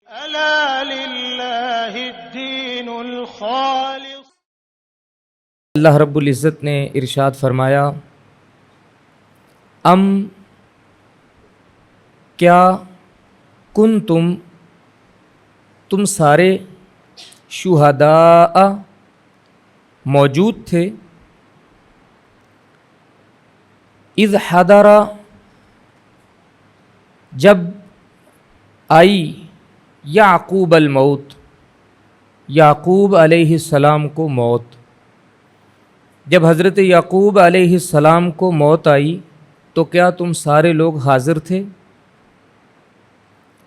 ألا لله الدين الخالص۔ اللہ رب العزت نے ارشاد فرمایا، کیا تم سارے شہداء موجود تھے، اذ حضر جب آئی یعقوب الموت، یعقوب علیہ السلام کو موت، جب حضرت یعقوب علیہ السلام کو موت آئی تو کیا تم سارے لوگ حاضر تھے؟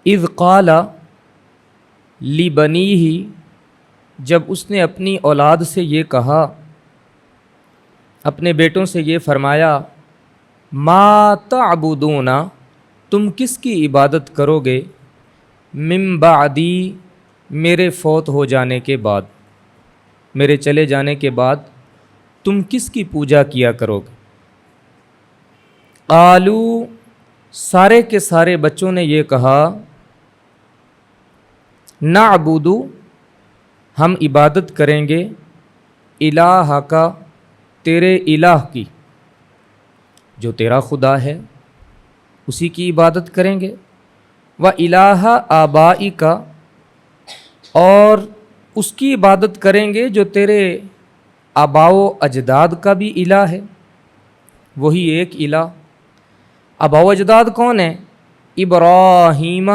اذ قال لبنیہ جب اس نے اپنی اولاد سے یہ کہا، اپنے بیٹوں سے یہ فرمایا، ما تعبدون تم کس کی عبادت کرو گے، من بعدی میرے فوت ہو جانے کے بعد، میرے چلے جانے کے بعد تم کس کی پوجا کیا کرو گے؟ قالو سارے کے سارے بچوں نے یہ کہا، نعبد ہم عبادت کریں گے، الہ کا تیرے الہ کی، جو تیرا خدا ہے اسی کی عبادت کریں گے، و الہ آبائی کا اور اس کی عبادت کریں گے جو تیرے آباء و اجداد کا بھی الہ ہے، وہی ایک الہ۔ آباء و اجداد کون ہیں؟ ابراہیم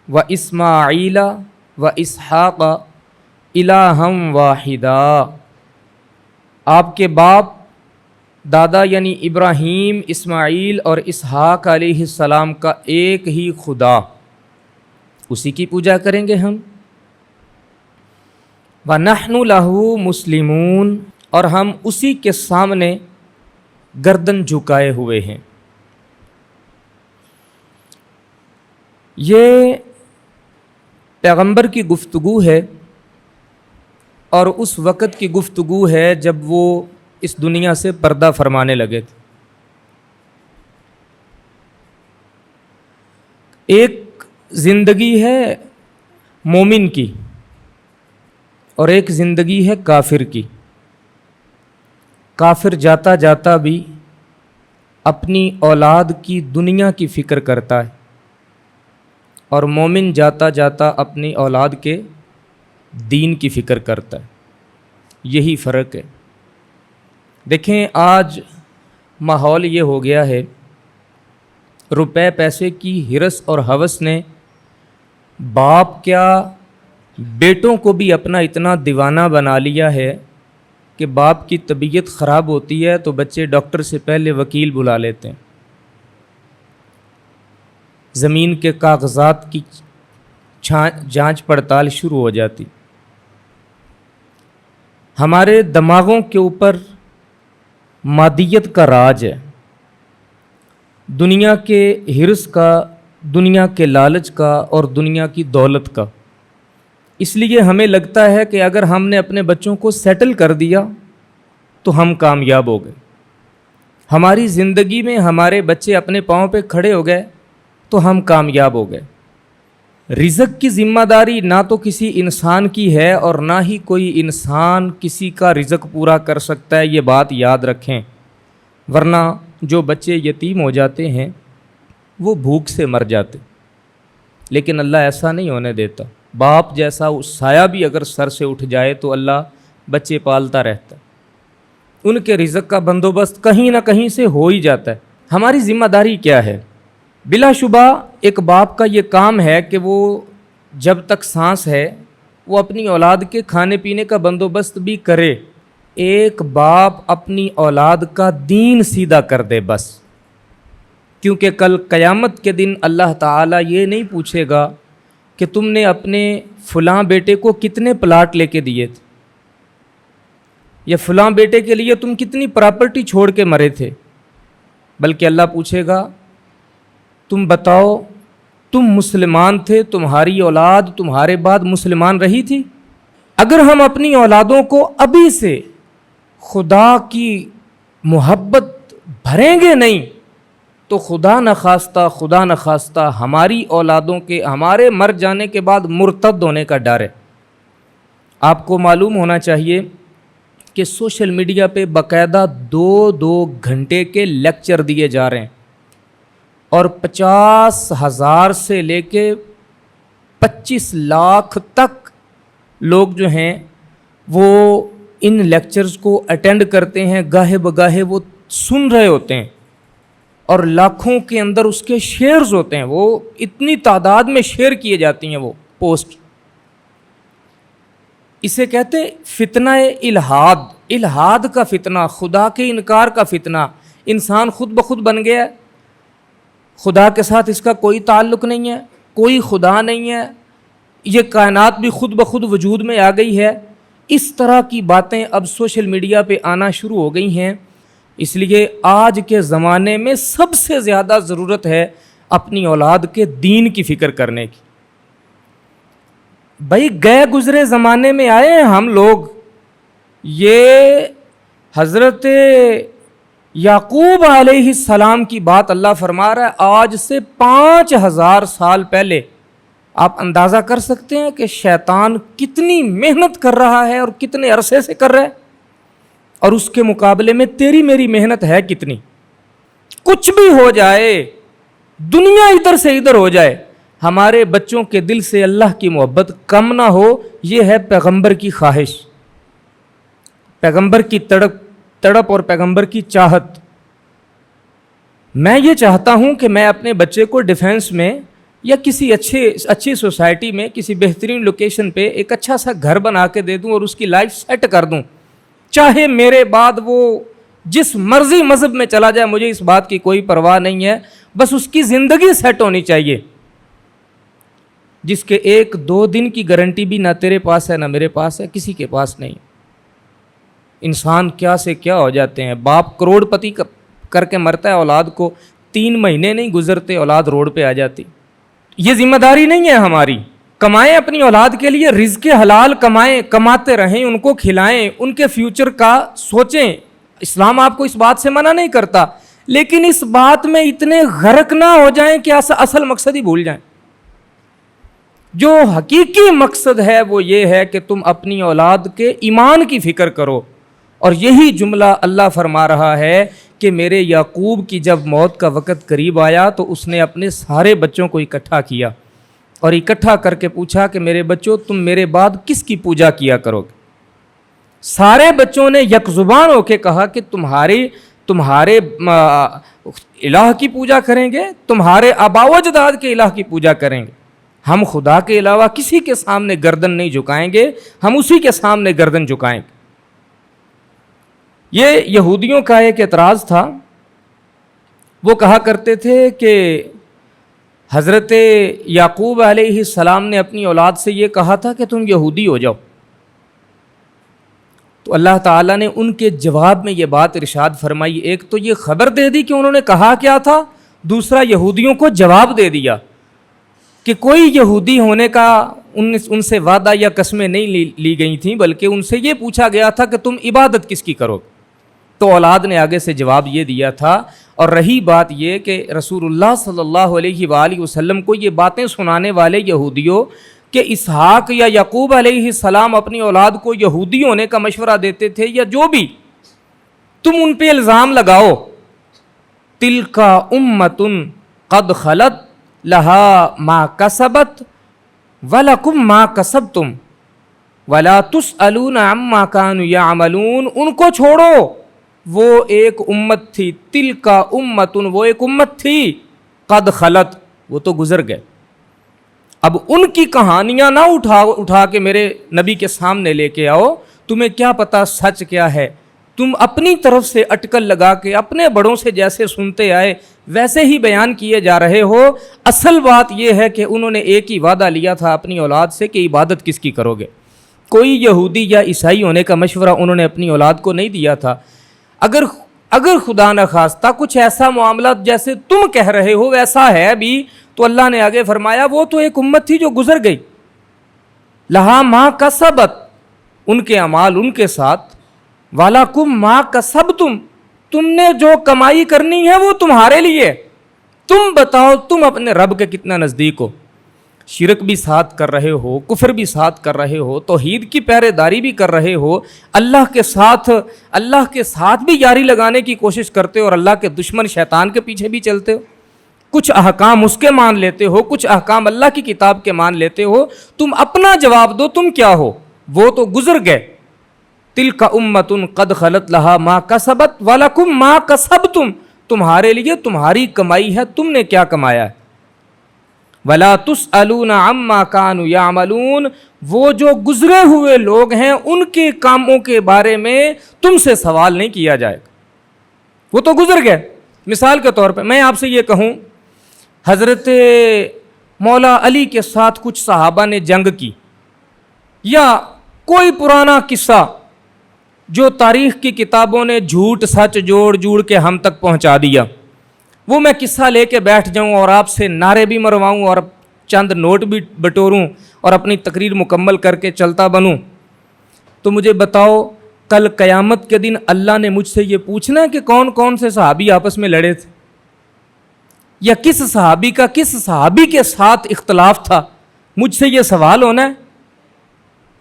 و اسماعیل و اسحاق الہا واحدا، آپ کے باپ دادا یعنی ابراہیم، اسماعیل اور اسحاق علیہ السلام کا ایک ہی خدا، اسی کی پوجا کریں گے ہم۔ وَنَحْنُ لَهُ مُسْلِمُونَ اور ہم اسی کے سامنے گردن جھکائے ہوئے ہیں۔ یہ پیغمبر کی گفتگو ہے اور اس وقت کی گفتگو ہے جب وہ اس دنیا سے پردہ فرمانے لگے تھے۔ ایک زندگی ہے مومن کی اور ایک زندگی ہے کافر کی۔ کافر جاتا جاتا بھی اپنی اولاد کی دنیا کی فکر کرتا ہے اور مومن جاتا جاتا اپنی اولاد کے دین کی فکر کرتا ہے، یہی فرق ہے۔ دیکھیں آج ماحول یہ ہو گیا ہے، روپے پیسے کی ہرس اور ہوس نے باپ کیا بیٹوں کو بھی اپنا اتنا دیوانہ بنا لیا ہے کہ باپ کی طبیعت خراب ہوتی ہے تو بچے ڈاکٹر سے پہلے وکیل بلا لیتے ہیں، زمین کے کاغذات کی جانچ پڑتال شروع ہو جاتی۔ ہمارے دماغوں کے اوپر مادیت کا راج ہے، دنیا کے ہرس کا، دنیا کے لالچ کا اور دنیا کی دولت کا۔ اس لیے ہمیں لگتا ہے کہ اگر ہم نے اپنے بچوں کو سیٹل کر دیا تو ہم کامیاب ہو گئے، ہماری زندگی میں ہمارے بچے اپنے پاؤں پہ کھڑے ہو گئے تو ہم کامیاب ہو گئے۔ رزق کی ذمہ داری نہ تو کسی انسان کی ہے اور نہ ہی کوئی انسان کسی کا رزق پورا کر سکتا ہے، یہ بات یاد رکھیں، ورنہ جو بچے یتیم ہو جاتے ہیں وہ بھوک سے مر جاتے، لیکن اللہ ایسا نہیں ہونے دیتا۔ باپ جیسا سایہ بھی اگر سر سے اٹھ جائے تو اللہ بچے پالتا رہتا ہے، ان کے رزق کا بندوبست کہیں نہ کہیں سے ہو ہی جاتا ہے۔ ہماری ذمہ داری کیا ہے؟ بلا شبہ ایک باپ کا یہ کام ہے کہ وہ جب تک سانس ہے وہ اپنی اولاد کے کھانے پینے کا بندوبست بھی کرے۔ ایک باپ اپنی اولاد کا دین سیدھا کر دے بس، کیونکہ کل قیامت کے دن اللہ تعالیٰ یہ نہیں پوچھے گا کہ تم نے اپنے فلاں بیٹے کو کتنے پلاٹ لے کے دیے تھے، یا فلاں بیٹے کے لیے تم کتنی پراپرٹی چھوڑ کے مرے تھے، بلکہ اللہ پوچھے گا تم بتاؤ تم مسلمان تھے، تمہاری اولاد تمہارے بعد مسلمان رہی تھی؟ اگر ہم اپنی اولادوں کو ابھی سے خدا کی محبت بھریں گے نہیں تو خدا نخواستہ ہماری اولادوں کے ہمارے مر جانے کے بعد مرتد ہونے کا ڈر ہے۔ آپ کو معلوم ہونا چاہیے کہ سوشل میڈیا پہ باقاعدہ 2 گھنٹے کے لیکچر دیے جا رہے ہیں، اور 50,000 سے لے کے 25 لاکھ تک لوگ جو ہیں وہ ان لیکچرز کو اٹینڈ کرتے ہیں، گاہے بگاہے وہ سن رہے ہوتے ہیں، اور لاکھوں کے اندر اس کے شیئرز ہوتے ہیں، وہ اتنی تعداد میں شیئر کیے جاتی ہیں وہ پوسٹ۔ اسے کہتے ہیں فتنہ الہاد کا فتنہ، خدا کے انکار کا فتنہ۔ انسان خود بخود بن گیا ہے، خدا کے ساتھ اس کا کوئی تعلق نہیں ہے، کوئی خدا نہیں ہے، یہ کائنات بھی خود بخود وجود میں آ گئی ہے۔ اس طرح کی باتیں اب سوشل میڈیا پہ آنا شروع ہو گئی ہیں۔ اس لیے آج کے زمانے میں سب سے زیادہ ضرورت ہے اپنی اولاد کے دین کی فکر کرنے کی۔ بھائی گئے گزرے زمانے میں آئے ہیں ہم لوگ، یہ حضرت یعقوب علیہ السلام کی بات اللہ فرما رہا ہے آج سے 5000 سال پہلے۔ آپ اندازہ کر سکتے ہیں کہ شیطان کتنی محنت کر رہا ہے اور کتنے عرصے سے کر رہا ہے، اور اس کے مقابلے میں تیری میری محنت ہے کتنی؟ کچھ بھی ہو جائے، دنیا ادھر سے ادھر ہو جائے، ہمارے بچوں کے دل سے اللہ کی محبت کم نہ ہو، یہ ہے پیغمبر کی خواہش، پیغمبر کی تڑپ اور پیغمبر کی چاہت۔ میں یہ چاہتا ہوں کہ میں اپنے بچے کو ڈیفینس میں یا کسی اچھی سوسائٹی میں کسی بہترین لوکیشن پہ ایک اچھا سا گھر بنا کے دے دوں اور اس کی لائف سیٹ کر دوں، چاہے میرے بعد وہ جس مرضی مذہب میں چلا جائے، مجھے اس بات کی کوئی پرواہ نہیں ہے، بس اس کی زندگی سیٹ ہونی چاہیے، جس کے 1-2 دن کی گارنٹی بھی نہ تیرے پاس ہے نہ میرے پاس ہے، کسی کے پاس نہیں۔ انسان کیا سے کیا ہو جاتے ہیں، باپ کروڑ پتی کر کے مرتا ہے، اولاد کو 3 مہینے نہیں گزرتے اولاد روڈ پہ آ جاتی۔ یہ ذمہ داری نہیں ہے ہماری، کمائیں اپنی اولاد کے لیے، رزق حلال کمائیں، کماتے رہیں، ان کو کھلائیں، ان کے فیوچر کا سوچیں۔ اسلام آپ کو اس بات سے منع نہیں کرتا، لیکن اس بات میں اتنے غرق نہ ہو جائیں کہ اصل مقصد ہی بھول جائیں۔ جو حقیقی مقصد ہے وہ یہ ہے کہ تم اپنی اولاد کے ایمان کی فکر کرو، اور یہی جملہ اللہ فرما رہا ہے کہ میرے یعقوب کی جب موت کا وقت قریب آیا تو اس نے اپنے سارے بچوں کو اکٹھا کیا اور اکٹھا کر کے پوچھا کہ میرے بچوں تم میرے بعد کس کی پوجا کیا کرو گے؟ سارے بچوں نے یک زبان ہو کے کہا کہ تمہارے الہ کی پوجا کریں گے، تمہارے آبا و اجداد کے الہ کی پوجا کریں گے، ہم خدا کے علاوہ کسی کے سامنے گردن نہیں جھکائیں گے، ہم اسی کے سامنے گردن جھکائیں گے۔ یہ یہودیوں کا ایک اعتراض تھا، وہ کہا کرتے تھے کہ حضرت یعقوب علیہ السلام نے اپنی اولاد سے یہ کہا تھا کہ تم یہودی ہو جاؤ، تو اللہ تعالیٰ نے ان کے جواب میں یہ بات ارشاد فرمائی، ایک تو یہ خبر دے دی کہ انہوں نے کہا کیا تھا، دوسرا یہودیوں کو جواب دے دیا کہ کوئی یہودی ہونے کا ان سے وعدہ یا قسمیں نہیں لی گئی تھیں، بلکہ ان سے یہ پوچھا گیا تھا کہ تم عبادت کس کی کرو گے۔ تو اولاد نے آگے سے جواب یہ دیا تھا۔ اور رہی بات یہ کہ رسول اللہ صلی اللہ علیہ وآلہ وسلم کو یہ باتیں سنانے والے یہودیوں کہ اسحاق یا یعقوب علیہ السلام اپنی اولاد کو یہودی ہونے کا مشورہ دیتے تھے یا جو بھی، تم ان پہ الزام لگاؤ، تلک امۃ قد خلت لہا ما کسبت ولکم ما کسبتم ولا تسألون عما كانوا يعملون۔ ان کو چھوڑو، وہ ایک امت تھی، تلک امۃ، وہ ایک امت تھی، قد خلت، وہ تو گزر گئے۔ اب ان کی کہانیاں نہ اٹھا کے میرے نبی کے سامنے لے کے آؤ، تمہیں کیا پتا سچ کیا ہے، تم اپنی طرف سے اٹکل لگا کے اپنے بڑوں سے جیسے سنتے آئے ویسے ہی بیان کیے جا رہے ہو۔ اصل بات یہ ہے کہ انہوں نے ایک ہی وعدہ لیا تھا اپنی اولاد سے کہ عبادت کس کی کرو گے، کوئی یہودی یا عیسائی ہونے کا مشورہ انہوں نے اپنی اولاد کو نہیں دیا تھا۔ اگر خدا نہ خواستہ کچھ ایسا معاملہ جیسے تم کہہ رہے ہو ویسا ہے بھی، تو اللہ نے آگے فرمایا وہ تو ایک امت تھی جو گزر گئی، لہا ما کسبت، ان کے اعمال ان کے ساتھ، وَلَكُمْ مَا كَسَبْتُمْ، تم نے جو کمائی کرنی ہے وہ تمہارے لیے، تم بتاؤ تم اپنے رب کے کتنا نزدیک ہو؟ شرک بھی ساتھ کر رہے ہو، کفر بھی ساتھ کر رہے ہو، توحید کی پہرے داری بھی کر رہے ہو، اللہ کے ساتھ بھی یاری لگانے کی کوشش کرتے ہو، اور اللہ کے دشمن شیطان کے پیچھے بھی چلتے ہو، کچھ احکام اس کے مان لیتے ہو، کچھ احکام اللہ کی کتاب کے مان لیتے ہو۔ تم اپنا جواب دو، تم کیا ہو؟ وہ تو گزر گئے۔ تلک امۃ قد خلت لہا ما کسبت ولکم ما کسبتم، تمہارے لیے تمہاری کمائی ہے، تم نے کیا کمایا ہے۔ ولا تسألون عما كانوا يعملون، وہ جو گزرے ہوئے لوگ ہیں ان کے کاموں کے بارے میں تم سے سوال نہیں کیا جائے گا، وہ تو گزر گئے۔ مثال کے طور پہ میں آپ سے یہ کہوں، حضرت مولا علی کے ساتھ کچھ صحابہ نے جنگ کی، یا کوئی پرانا قصہ جو تاریخ کی کتابوں نے جھوٹ سچ جوڑ کے ہم تک پہنچا دیا، وہ میں قصہ لے کے بیٹھ جاؤں اور آپ سے نعرے بھی مرواؤں اور چند نوٹ بھی بٹوروں اور اپنی تقریر مکمل کر کے چلتا بنوں، تو مجھے بتاؤ کل قیامت کے دن اللہ نے مجھ سے یہ پوچھنا ہے کہ کون کون سے صحابی آپس میں لڑے تھے، یا کس صحابی کا کس صحابی کے ساتھ اختلاف تھا؟ مجھ سے یہ سوال ہونا ہے۔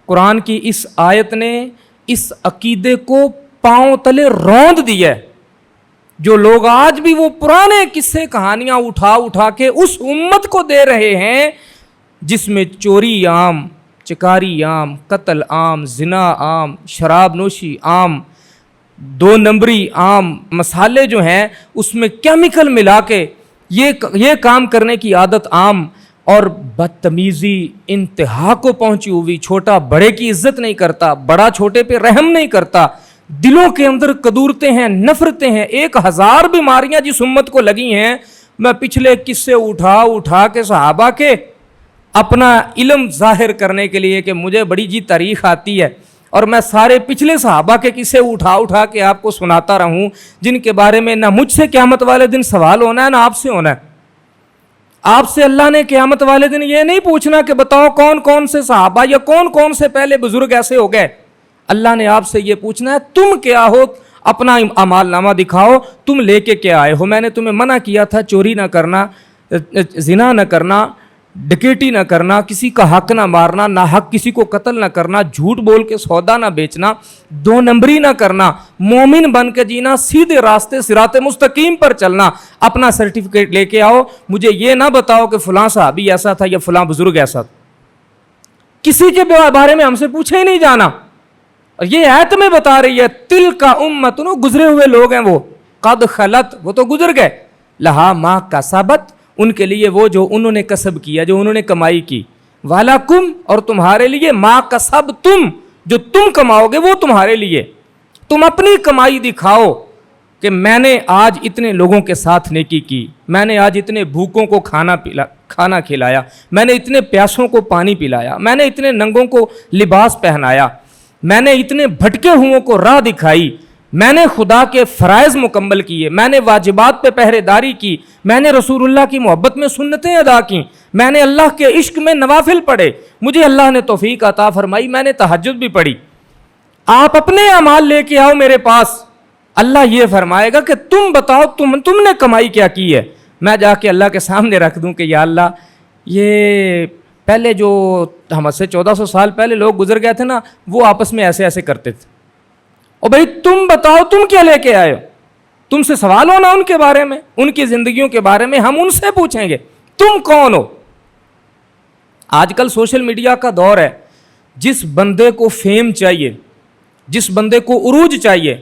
قرآن کی اس آیت نے اس عقیدے کو پاؤں تلے روند دیا ہے۔ جو لوگ آج بھی وہ پرانے قصے کہانیاں اٹھا کے اس امت کو دے رہے ہیں جس میں چوری عام، چکاری عام، قتل عام، زنا عام، شراب نوشی عام، 2 نمبری عام، مسالے جو ہیں اس میں کیمیکل ملا کے یہ کام کرنے کی عادت عام، اور بدتمیزی انتہا کو پہنچی ہوئی، چھوٹا بڑے کی عزت نہیں کرتا، بڑا چھوٹے پہ رحم نہیں کرتا، دلوں کے اندر قدورتیں ہیں، نفرتیں ہیں، 1000 بیماریاں جس امت کو لگی ہیں۔ میں پچھلے قصے اٹھا کے صحابہ کے اپنا علم ظاہر کرنے کے لیے کہ مجھے بڑی جی تاریخ آتی ہے، اور میں سارے پچھلے صحابہ کے قصے اٹھا کے آپ کو سناتا رہوں، جن کے بارے میں نہ مجھ سے قیامت والے دن سوال ہونا ہے نہ آپ سے ہونا ہے۔ آپ سے اللہ نے قیامت والے دن یہ نہیں پوچھنا کہ بتاؤ کون کون سے صحابہ یا کون کون سے پہلے بزرگ ایسے ہو گئے۔ اللہ نے آپ سے یہ پوچھنا ہے تم کیا ہو، اپنا اعمال نامہ دکھاؤ، تم لے کے کیا آئے ہو۔ میں نے تمہیں منع کیا تھا چوری نہ کرنا، زنا نہ کرنا، ڈکیٹی نہ کرنا، کسی کا حق نہ مارنا، نہ حق کسی کو قتل نہ کرنا، جھوٹ بول کے سودا نہ بیچنا، 2 نمبری نہ کرنا، مومن بن کے جینا، سیدھے راستے صراط مستقیم پر چلنا۔ اپنا سرٹیفکیٹ لے کے آؤ، مجھے یہ نہ بتاؤ کہ فلاں صحابی ایسا تھا یا فلاں بزرگ ایسا تھا۔ کسی کے بارے میں ہم سے پوچھے ہی نہیں جانا۔ اور یہ آیت میں بتا رہی ہے تلک امت، گزرے ہوئے لوگ ہیں وہ، قد خلت، وہ تو گزر گئے، لہا ما کسبت، ان کے لیے وہ جو انہوں نے کسب کیا، جو انہوں نے کمائی کی، ولکم، اور تمہارے لیے ما کسبتم، جو تم کماؤ گے وہ تمہارے لیے۔ تم اپنی کمائی دکھاؤ کہ میں نے آج اتنے لوگوں کے ساتھ نیکی کی، میں نے آج اتنے بھوکوں کو کھانا کھلایا، میں نے اتنے پیاسوں کو پانی پلایا، میں نے اتنے ننگوں کو لباس پہنایا، میں نے اتنے بھٹکے ہوئوں کو راہ دکھائی، میں نے خدا کے فرائض مکمل کیے، میں نے واجبات پہ پہرے داری کی، میں نے رسول اللہ کی محبت میں سنتیں ادا کی، میں نے اللہ کے عشق میں نوافل پڑھے، مجھے اللہ نے توفیق عطا فرمائی، میں نے تہجد بھی پڑھی۔ آپ اپنے اعمال لے کے آؤ میرے پاس، اللہ یہ فرمائے گا کہ تم بتاؤ تم نے کمائی کیا کی ہے۔ میں جا کے اللہ کے سامنے رکھ دوں کہ یا اللہ، یہ پہلے جو ہم سے 1400 سال پہلے لوگ گزر گئے تھے نا، وہ آپس میں ایسے ایسے کرتے تھے، اور بھائی تم بتاؤ تم کیا لے کے آئے ہو۔ تم سے سوال ہونا ان کے بارے میں، ان کی زندگیوں کے بارے میں، ہم ان سے پوچھیں گے تم کون ہو۔ آج کل سوشل میڈیا کا دور ہے، جس بندے کو فیم چاہیے، جس بندے کو عروج چاہیے،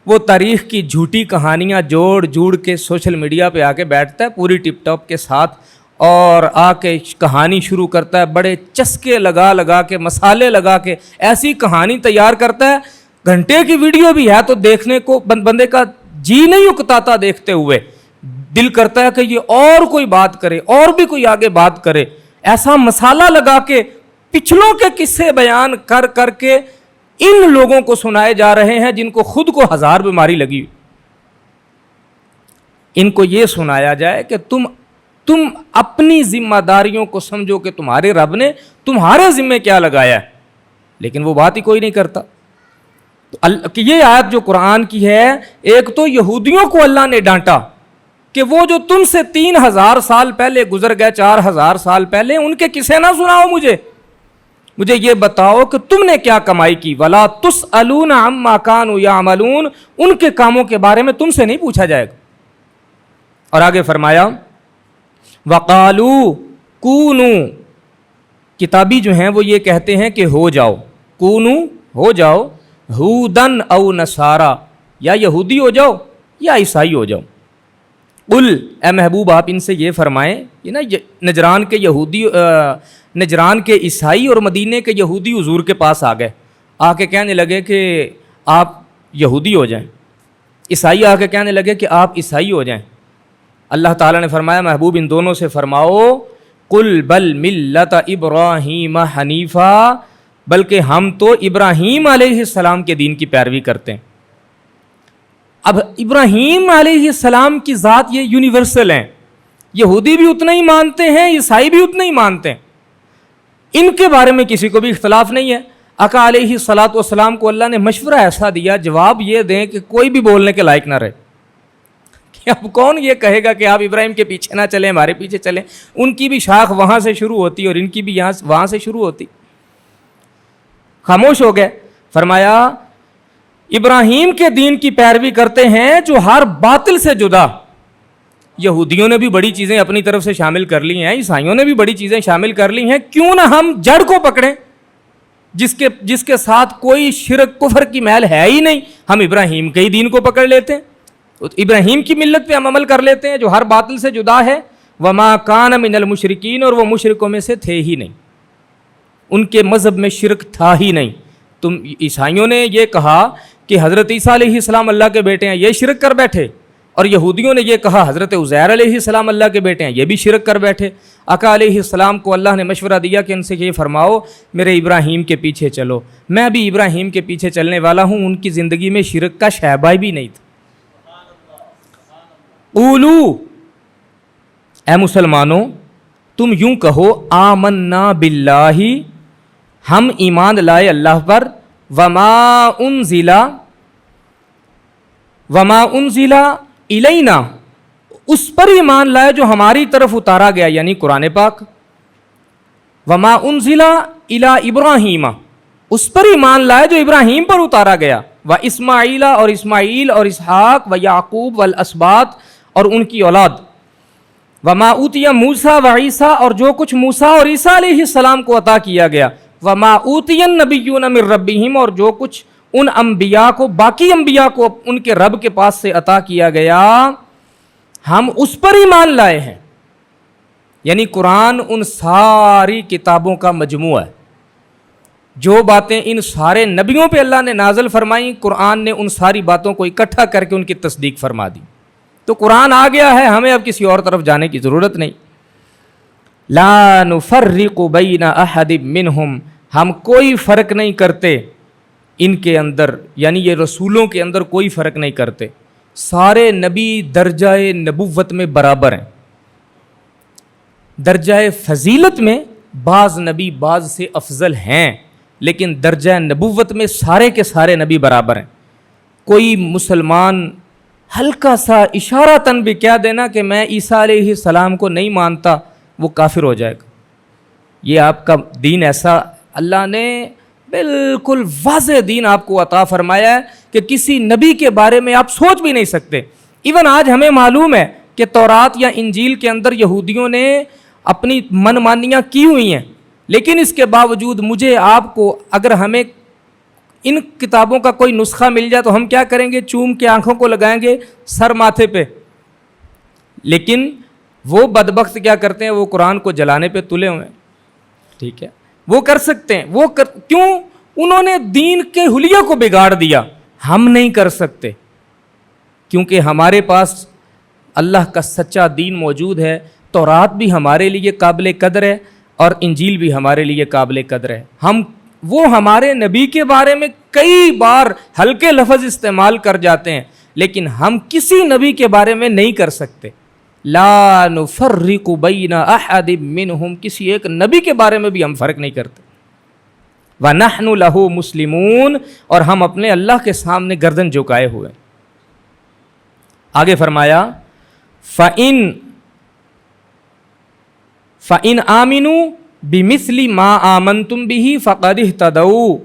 وہ تاریخ کی جھوٹی کہانیاں جوڑ کے سوشل میڈیا پہ آ کے بیٹھتا ہے پوری ٹپ ٹاپ کے ساتھ، اور آ کے کہانی شروع کرتا ہے، بڑے چسکے لگا کے، مسالے لگا کے ایسی کہانی تیار کرتا ہے، گھنٹے کی ویڈیو بھی ہے تو دیکھنے کو بندے کا جی نہیں اکتاتا، دیکھتے ہوئے دل کرتا ہے کہ یہ اور کوئی بات کرے، اور بھی کوئی آگے بات کرے۔ ایسا مسالہ لگا کے پچھلوں کے قصے بیان کر کے ان لوگوں کو سنائے جا رہے ہیں جن کو خود کو 1000 بیماری لگی۔ ان کو یہ سنایا جائے کہ تم اپنی ذمہ داریوں کو سمجھو کہ تمہارے رب نے تمہارے ذمہ کیا لگایا ہے، لیکن وہ بات ہی کوئی نہیں کرتا۔ تو یہ آیت جو قرآن کی ہے، ایک تو یہودیوں کو اللہ نے ڈانٹا کہ وہ جو تم سے 3000 سال پہلے گزر گئے، 4000 سال پہلے، ان کے قصے نہ سناؤ مجھے یہ بتاؤ کہ تم نے کیا کمائی کی. وَلَا تُسْأَلُونَ عَمَّا كَانُوا يَعْمَلُونَ، ان کے کاموں کے بارے میں تم سے نہیں پوچھا جائے گا. اور آگے فرمایا وَقَالُوا كُونُوا، کتابی جو ہیں وہ یہ کہتے ہیں کہ ہو جاؤ، کونو ہو جاؤ، ہودن او نصارا، یا یہودی ہو جاؤ یا عیسائی ہو جاؤ. قل، اے محبوب آپ ان سے یہ فرمائیں، یہ نا نجران کے یہودی، نجران کے عیسائی اور مدینے کے یہودی حضور کے پاس آ گئے، آ کے کہنے لگے کہ آپ یہودی ہو جائیں، عیسائی آ کے کہنے لگے کہ آپ عیسائی ہو جائیں. اللہ تعالیٰ نے فرمایا محبوب ان دونوں سے فرماؤ قل بل ملت ابراہیم حنیفا، بلکہ ہم تو ابراہیم علیہ السلام کے دین کی پیروی کرتے ہیں. اب ابراہیم علیہ السلام کی ذات یہ یونیورسل ہیں، یہودی بھی اتنا ہی مانتے ہیں، عیسائی بھی اتنا ہی مانتے ہیں، ان کے بارے میں کسی کو بھی اختلاف نہیں ہے. آقا علیہ الصلاۃ والسلام کو اللہ نے مشورہ ایسا دیا، جواب یہ دیں کہ کوئی بھی بولنے کے لائق نہ رہے. کہ اب کون یہ کہے گا کہ آپ ابراہیم کے پیچھے نہ چلیں، ہمارے پیچھے چلیں. ان کی بھی شاخ وہاں سے شروع ہوتی اور ان کی بھی وہاں سے شروع ہوتی. خاموش ہو گئے. فرمایا ابراہیم کے دین کی پیروی کرتے ہیں جو ہر باطل سے جدا. یہودیوں نے بھی بڑی چیزیں اپنی طرف سے شامل کر لی ہیں، عیسائیوں نے بھی بڑی چیزیں شامل کر لی ہیں، کیوں نہ ہم جڑ کو پکڑیں جس کے ساتھ کوئی شرک کفر کی میل ہے ہی نہیں. ہم ابراہیم کے ہی دین کو پکڑ لیتے ہیں، ابراہیم کی ملت پہ ہم عمل کر لیتے ہیں جو ہر باطل سے جدا ہے. وما کان من المشرکین، اور وہ مشرکوں میں سے تھے ہی نہیں، ان کے مذہب میں شرک تھا ہی نہیں. تم عیسائیوں نے یہ کہا کہ حضرت عیسیٰ علیہ السلام اللہ کے بیٹے ہیں، یہ شرک کر بیٹھے، اور یہودیوں نے یہ کہا حضرت عزیر علیہ السلام اللہ کے بیٹے ہیں، یہ بھی شرک کر بیٹھے. آقا علیہ السلام کو اللہ نے مشورہ دیا کہ ان سے یہ فرماؤ میرے ابراہیم کے پیچھے چلو. میں بھی ابراہیم کے پیچھے چلنے والا ہوں، ان کی زندگی میں شرک کا شائبہ بھی نہیں تھا. قولو، اے مسلمانوں تم یوں کہو آمنا باللہ، ہم ایمان لائے اللہ پر، وما انزل الینا، اس پر ایمان لائے جو ہماری طرف اتارا گیا، یعنی قرآن پاک. وما انزل الی ابراہیم، اس پر ایمان لائے جو ابراہیم پر اتارا گیا. و اسماعیل، اور اسماعیل اور اسحاق، و یعقوب والاسباط، اور ان کی اولاد. وما اوتی موسیٰ و عیسیٰ، اور جو کچھ موسیٰ اور عیسیٰ علیہ السلام کو عطا کیا گیا. وما اوتی النبیون من ربہم، اور جو کچھ ان انبیاء کو، باقی انبیاء کو ان کے رب کے پاس سے عطا کیا گیا، ہم اس پر ایمان لائے ہیں. یعنی قرآن ان ساری کتابوں کا مجموعہ ہے. جو باتیں ان سارے نبیوں پہ اللہ نے نازل فرمائیں، قرآن نے ان ساری باتوں کو اکٹھا کر کے ان کی تصدیق فرما دی. تو قرآن آ گیا ہے، ہمیں اب کسی اور طرف جانے کی ضرورت نہیں. لا نفرق بین احد منہم، ہم کوئی فرق نہیں کرتے ان کے اندر، یعنی یہ رسولوں کے اندر کوئی فرق نہیں کرتے. سارے نبی درجہ نبوت میں برابر ہیں. درجہ فضیلت میں بعض نبی بعض سے افضل ہیں، لیکن درجہ نبوت میں سارے کے سارے نبی برابر ہیں. کوئی مسلمان ہلکا سا اشارتاً بھی کہہ دینا کہ میں عیسیٰ علیہ السلام کو نہیں مانتا، وہ کافر ہو جائے گا. یہ آپ کا دین ایسا، اللہ نے بالکل واضح دین آپ کو عطا فرمایا ہے کہ کسی نبی کے بارے میں آپ سوچ بھی نہیں سکتے. ایون آج ہمیں معلوم ہے کہ تورات یا انجیل کے اندر یہودیوں نے اپنی من مانیاں کی ہوئی ہیں، لیکن اس کے باوجود مجھے آپ کو، اگر ہمیں ان کتابوں کا کوئی نسخہ مل جائے تو ہم کیا کریں گے؟ چوم کے آنکھوں کو لگائیں گے سر ماتھے پہ. لیکن وہ بدبخت کیا کرتے ہیں؟ وہ قرآن کو جلانے پہ تلے ہوئے ہیں. ٹھیک ہے، وہ کر سکتے ہیں، کیوں؟ انہوں نے دین کے حلیے کو بگاڑ دیا. ہم نہیں کر سکتے کیونکہ ہمارے پاس اللہ کا سچا دین موجود ہے. تورات بھی ہمارے لیے قابل قدر ہے اور انجیل بھی ہمارے لیے قابل قدر ہے. وہ ہمارے نبی کے بارے میں کئی بار ہلکے لفظ استعمال کر جاتے ہیں، لیکن ہم کسی نبی کے بارے میں نہیں کر سکتے. لا نفرق بین احد منہم، کسی ایک نبی کے بارے میں بھی ہم فرق نہیں کرتے. وَنَحْنُ لَهُ مُسْلِمُونَ، اور ہم اپنے اللہ کے سامنے گردن جھکائے ہوئے. آگے فرمایا فَإِنْ آمِنُوا بِمِثْلِ مَا آمَنْتُمْ بِهِ فَقَدِ اهْتَدَوْا.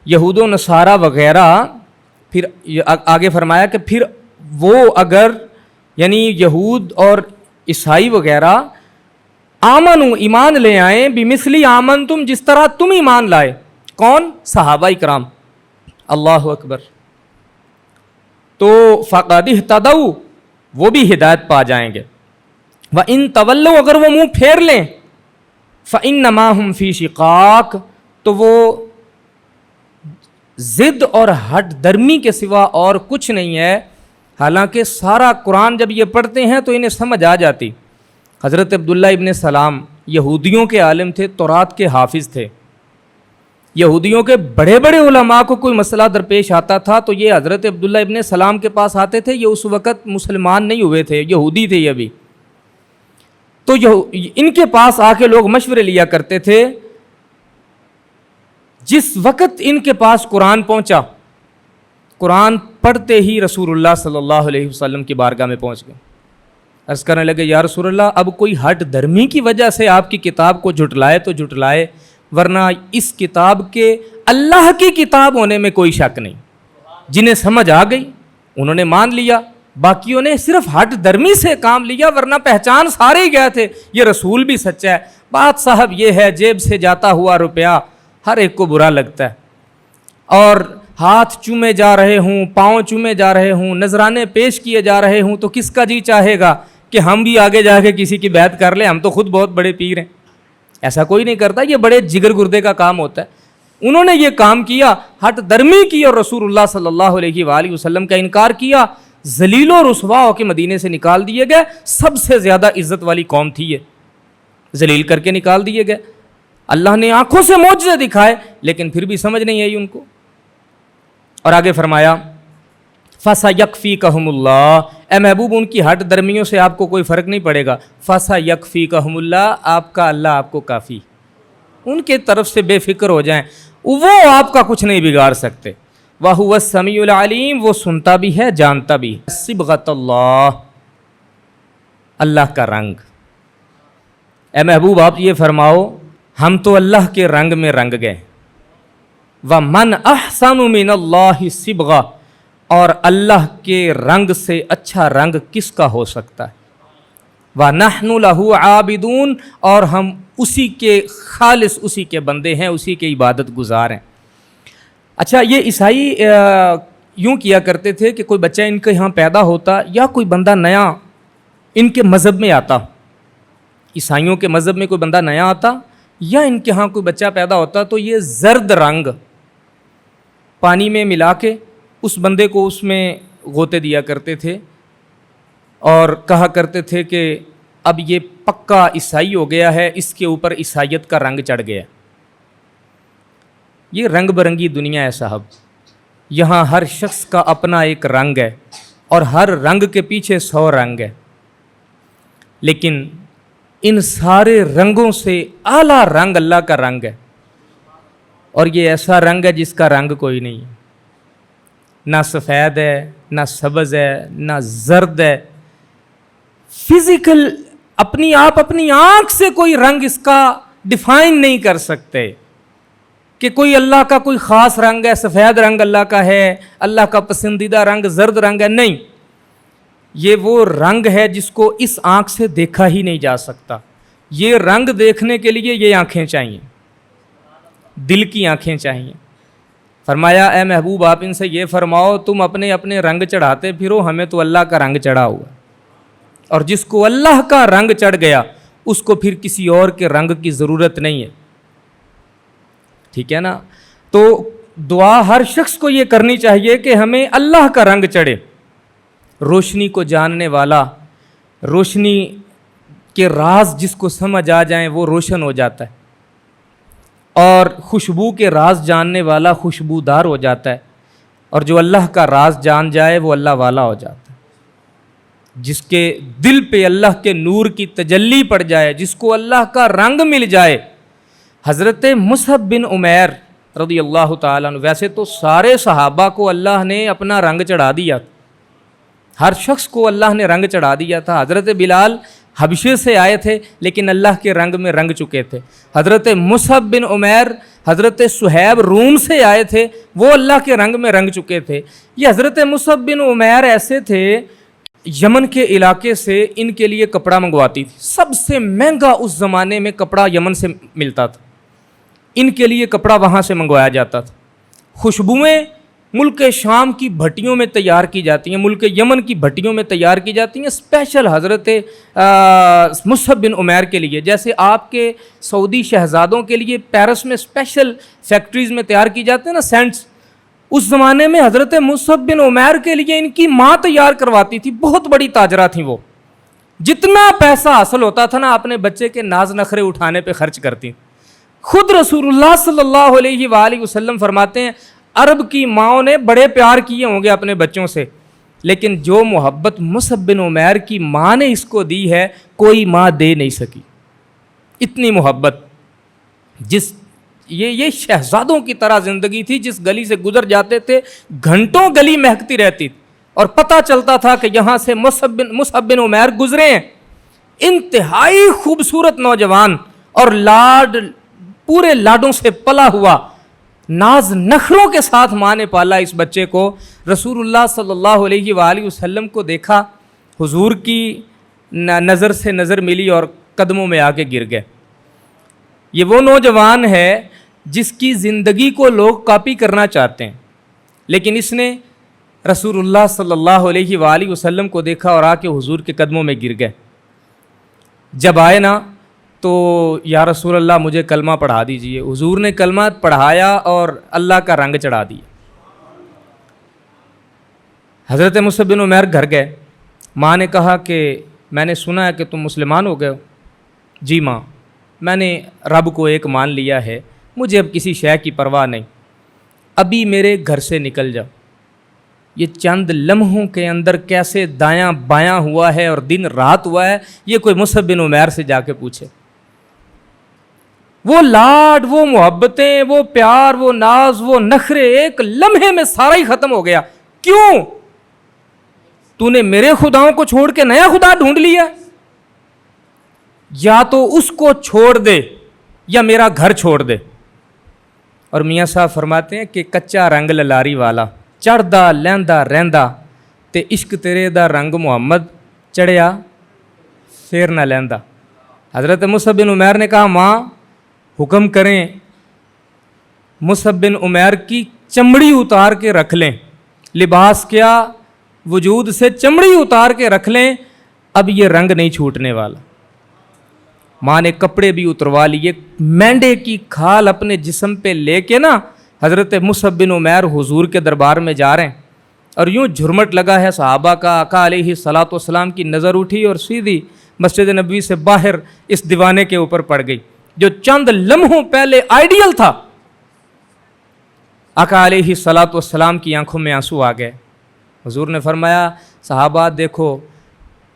یہود و نصارہ وغیرہ، پھر آگے فرمایا کہ پھر وہ اگر یعنی یہود اور عیسائی وغیرہ آمنو ایمان لے آئیں بمثلی آمنتم جس طرح تم ایمان لائے. کون؟ صحابہ کرام. اللہ اکبر. تو فقد اہتدوا، وہ بھی ہدایت پا جائیں گے. وَإِن تولوا، اگر وہ منہ پھیر لیں، فَإِنَّمَا هُمْ فِي شِقَاقٍ، تو وہ ضد اور ہٹ درمی کے سوا اور کچھ نہیں ہے. حالانکہ سارا قرآن جب یہ پڑھتے ہیں تو انہیں سمجھ آ جاتی. حضرت عبداللہ ابن سلام یہودیوں کے عالم تھے، تورات کے حافظ تھے. یہودیوں کے بڑے بڑے علماء کو کوئی مسئلہ درپیش آتا تھا تو یہ حضرت عبداللہ ابن سلام کے پاس آتے تھے. یہ اس وقت مسلمان نہیں ہوئے تھے، یہودی تھے یہ بھی. تو ان کے پاس آ کے لوگ مشورے لیا کرتے تھے. جس وقت ان کے پاس قرآن پہنچا، قرآن پڑھتے ہی رسول اللہ صلی اللہ علیہ وسلم کی بارگاہ میں پہنچ گئے. عرض کرنے لگے یا رسول اللہ، اب کوئی ہٹ دھرمی کی وجہ سے آپ کی کتاب کو جھٹلائے تو جھٹلائے، ورنہ اس کتاب کے اللہ کی کتاب ہونے میں کوئی شک نہیں. جنہیں سمجھ آ گئی انہوں نے مان لیا، باقیوں نے صرف ہٹ درمی سے کام لیا، ورنہ پہچان سارے ہی گئے تھے یہ رسول بھی سچا ہے. بات صاحب یہ ہے، جیب سے جاتا ہوا روپیہ ہر ایک کو برا لگتا ہے، اور ہاتھ چومے جا رہے ہوں، پاؤں چومے جا رہے ہوں، نذرانے پیش کیے جا رہے ہوں، تو کس کا جی چاہے گا کہ ہم بھی آگے جا کے کسی کی بیعت کر لیں، ہم تو خود بہت بڑے پیر ہیں. ایسا کوئی نہیں کرتا، یہ بڑے جگر گردے کا کام ہوتا ہے. انہوں نے یہ کام کیا، ہٹ درمی کی، اور رسول اللہ صلی اللہ علیہ وآلہ وسلم کا انکار کیا. ذلیل و رسوا ہو کے مدینے سے نکال دیے گئے. سب سے زیادہ عزت والی قوم تھی یہ، ذلیل کر کے نکال دیے گئے. اللہ نے آنکھوں سے معجزے دکھائے لیکن پھر بھی سمجھ نہیں آئی ان کو. اور آگے فرمایا فَسَيَكْفِيكَهُمُ اللَّهُ، اے محبوب ان کی ہٹ درمیوں سے آپ کو کوئی فرق نہیں پڑے گا. فَسَيَكْفِيكَهُمُ اللَّهُ، آپ کا اللہ آپ کو کافی. ان کے طرف سے بے فکر ہو جائیں، وہ آپ کا کچھ نہیں بگاڑ سکتے. وَهُوَ السَّمِيعُ الْعَلِيمُ، وہ سنتا بھی ہے جانتا بھی. صبغۃ اللہ، اللہ کا رنگ. اے محبوب آپ یہ فرماؤ ہم تو اللہ کے رنگ میں رنگ گئے. وَمَنْ أَحْسَنُ مِنَ اللَّهِ صِبْغَةً، اور اللہ کے رنگ سے اچھا رنگ کس کا ہو سکتا ہے. وَنَحْنُ لَهُ عَابِدُونَ، اور ہم اسی کے خالص اسی کے بندے ہیں، اسی کے عبادت گزار ہیں. اچھا، یہ عیسائی یوں کیا کرتے تھے کہ کوئی بچہ ان کے یہاں پیدا ہوتا یا کوئی بندہ نیا ان کے مذہب میں آتا، عیسائیوں کے مذہب میں کوئی بندہ نیا آتا یا ان کے ہاں کوئی بچہ پیدا ہوتا، تو یہ زرد رنگ پانی میں ملا کے اس بندے کو اس میں غوطے دیا کرتے تھے اور کہا کرتے تھے کہ اب یہ پکا عیسائی ہو گیا ہے، اس کے اوپر عیسائیت کا رنگ چڑھ گیا. یہ رنگ برنگی دنیا ہے صاحب، یہاں ہر شخص کا اپنا ایک رنگ ہے اور ہر رنگ کے پیچھے 100 رنگ ہے. لیکن ان سارے رنگوں سے اعلیٰ رنگ اللہ کا رنگ ہے، اور یہ ایسا رنگ ہے جس کا رنگ کوئی نہیں ہے. نہ سفید ہے، نہ سبز ہے، نہ زرد ہے. فزیکل اپنی آنکھ سے کوئی رنگ اس کا ڈیفائن نہیں کر سکتے کہ کوئی اللہ کا کوئی خاص رنگ ہے، سفید رنگ اللہ کا ہے، اللہ کا پسندیدہ رنگ زرد رنگ ہے. نہیں، یہ وہ رنگ ہے جس کو اس آنکھ سے دیکھا ہی نہیں جا سکتا. یہ رنگ دیکھنے کے لیے یہ آنکھیں چاہیے، دل کی آنکھیں چاہیے. فرمایا اے محبوب آپ ان سے یہ فرماؤ تم اپنے اپنے رنگ چڑھاتے پھرو، ہمیں تو اللہ کا رنگ چڑھا ہوا، اور جس کو اللہ کا رنگ چڑھ گیا اس کو پھر کسی اور کے رنگ کی ضرورت نہیں ہے. ٹھیک ہے نا؟ تو دعا ہر شخص کو یہ کرنی چاہیے کہ ہمیں اللہ کا رنگ چڑھے. روشنی کو جاننے والا، روشنی کے راز جس کو سمجھ آ جائیں وہ روشن ہو جاتا ہے، اور خوشبو کے راز جاننے والا خوشبودار ہو جاتا ہے، اور جو اللہ کا راز جان جائے وہ اللہ والا ہو جاتا ہے. جس کے دل پہ اللہ کے نور کی تجلی پڑ جائے، جس کو اللہ کا رنگ مل جائے. حضرت مصعب بن عمیر رضی اللہ تعالیٰ عنہ، ویسے تو سارے صحابہ کو اللہ نے اپنا رنگ چڑھا دیا، ہر شخص کو اللہ نے رنگ چڑھا دیا تھا. حضرت بلال حبشے سے آئے تھے لیکن اللہ کے رنگ میں رنگ چکے تھے. حضرت مصعب بن عمیر حضرت صہیب روم سے آئے تھے, وہ اللہ کے رنگ میں رنگ چکے تھے. یہ حضرت مصعب بن عمیر ایسے تھے, یمن کے علاقے سے ان کے لیے کپڑا منگواتی تھی. سب سے مہنگا اس زمانے میں کپڑا یمن سے ملتا تھا, ان کے لیے کپڑا وہاں سے منگوایا جاتا تھا. خوشبوئیں ملک شام کی بھٹیوں میں تیار کی جاتی ہیں, ملک یمن کی بھٹیوں میں تیار کی جاتی ہیں اسپیشل حضرت مصعب بن عمیر کے لیے. جیسے آپ کے سعودی شہزادوں کے لیے پیرس میں اسپیشل فیکٹریز میں تیار کی جاتے ہیں نا سینٹس, اس زمانے میں حضرت مصعب بن عمیر کے لیے ان کی ماں تیار کرواتی تھی. بہت بڑی تاجرہ تھیں وہ, جتنا پیسہ حاصل ہوتا تھا نا اپنے بچے کے ناز نخرے اٹھانے پہ خرچ کرتی. خود رسول اللہ صلی اللہ علیہ وآلہ وسلم فرماتے ہیں عرب کی ماؤں نے بڑے پیار کیے ہوں گے اپنے بچوں سے, لیکن جو محبت مصعب بن عمیر کی ماں نے اس کو دی ہے کوئی ماں دے نہیں سکی. اتنی محبت, جس یہ شہزادوں کی طرح زندگی تھی. جس گلی سے گزر جاتے تھے گھنٹوں گلی مہکتی رہتی اور پتہ چلتا تھا کہ یہاں سے مصعب بن عمیر گزرے ہیں. انتہائی خوبصورت نوجوان اور پورے لاڈوں سے پلا ہوا, ناز نخروں کے ساتھ ماں نے پالا اس بچے کو. رسول اللہ صلی اللہ علیہ وآلہ وسلم کو دیکھا, حضور کی نظر سے نظر ملی اور قدموں میں آ کے گر گئے. یہ وہ نوجوان ہے جس کی زندگی کو لوگ کاپی کرنا چاہتے ہیں, لیکن اس نے رسول اللہ صلی اللہ علیہ وآلہ وسلم کو دیکھا اور آ کے حضور کے قدموں میں گر گئے. جب آئے نا تو یا رسول اللہ مجھے کلمہ پڑھا دیجئے. حضور نے کلمہ پڑھایا اور اللہ کا رنگ چڑھا دیا. حضرت مصعب بن عمیر گھر گئے. ماں نے کہا کہ میں نے سنا ہے کہ تم مسلمان ہو گئے ہو. جی ماں, میں نے رب کو ایک مان لیا ہے, مجھے اب کسی شے کی پرواہ نہیں. ابھی میرے گھر سے نکل جاؤ. یہ چند لمحوں کے اندر کیسے دایاں بایاں ہوا ہے اور دن رات ہوا ہے, یہ کوئی مصعب بن عمیر سے جا کے پوچھے. وہ لاڈ, وہ محبتیں, وہ پیار, وہ ناز, وہ نخرے ایک لمحے میں سارا ہی ختم ہو گیا. کیوں؟ تو نے میرے خداؤں کو چھوڑ کے نیا خدا ڈھونڈ لیا. یا تو اس کو چھوڑ دے یا میرا گھر چھوڑ دے. اور میاں صاحب فرماتے ہیں کہ کچا رنگ للاری والا چڑھدا لیندا رہندا تے عشق تیرے دا رنگ محمد چڑھیا پھر نہ لیندا. حضرت مصعب بن عمیر نے کہا ماں حکم کریں مصعب بن عمیر کی چمڑی اتار کے رکھ لیں. لباس کیا, وجود سے چمڑی اتار کے رکھ لیں, اب یہ رنگ نہیں چھوٹنے والا. ماں نے کپڑے بھی اتروا لیے, مینڈے کی کھال اپنے جسم پہ لے کے نا حضرت مصعب بن عمیر حضور کے دربار میں جا رہے ہیں. اور یوں جھرمٹ لگا ہے صحابہ کا. آقا علیہ الصلاۃ والسلام کی نظر اٹھی اور سیدھی مسجد نبوی سے باہر اس دیوانے کے اوپر پڑ گئی جو چند لمحوں پہلے آئیڈیل تھا. آقا علیہ الصلاۃ والسلام کی آنکھوں میں آنسو آ گئے. حضور نے فرمایا صحابہ دیکھو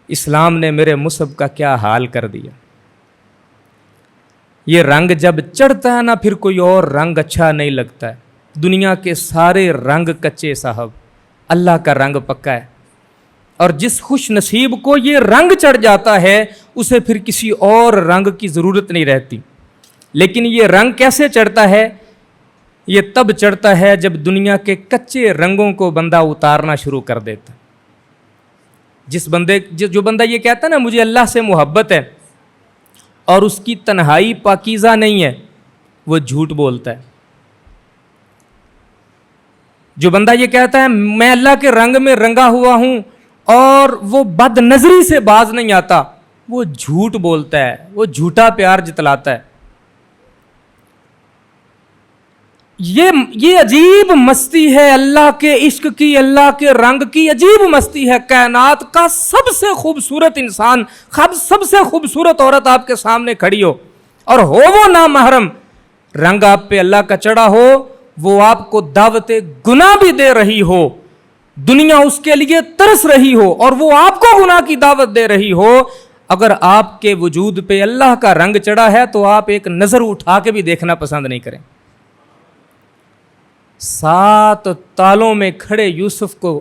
اسلام نے میرے مصعب کا کیا حال کر دیا. یہ رنگ جب چڑھتا ہے نا پھر کوئی اور رنگ اچھا نہیں لگتا ہے. دنیا کے سارے رنگ کچے صاحب, اللہ کا رنگ پکا ہے. اور جس خوش نصیب کو یہ رنگ چڑھ جاتا ہے اسے پھر کسی اور رنگ کی ضرورت نہیں رہتی. لیکن یہ رنگ کیسے چڑھتا ہے؟ یہ تب چڑھتا ہے جب دنیا کے کچے رنگوں کو بندہ اتارنا شروع کر دیتا. جو بندہ یہ کہتا ہے نا مجھے اللہ سے محبت ہے اور اس کی تنہائی پاکیزہ نہیں ہے, وہ جھوٹ بولتا ہے. جو بندہ یہ کہتا ہے میں اللہ کے رنگ میں رنگا ہوا ہوں اور وہ بد نظری سے باز نہیں آتا, وہ جھوٹ بولتا ہے, وہ جھوٹا پیار جتلاتا ہے. یہ عجیب مستی ہے اللہ کے عشق کی, اللہ کے رنگ کی عجیب مستی ہے. کائنات کا سب سے خوبصورت انسان, سب سے خوبصورت عورت آپ کے سامنے کھڑی ہو اور ہو وہ نامحرم, رنگ آپ پہ اللہ کا چڑھا ہو, وہ آپ کو دعوت گناہ بھی دے رہی ہو, دنیا اس کے لیے ترس رہی ہو اور وہ آپ کو گناہ کی دعوت دے رہی ہو. اگر آپ کے وجود پہ اللہ کا رنگ چڑھا ہے تو آپ ایک نظر اٹھا کے بھی دیکھنا پسند نہیں کریں. 7 تالوں میں کھڑے یوسف کو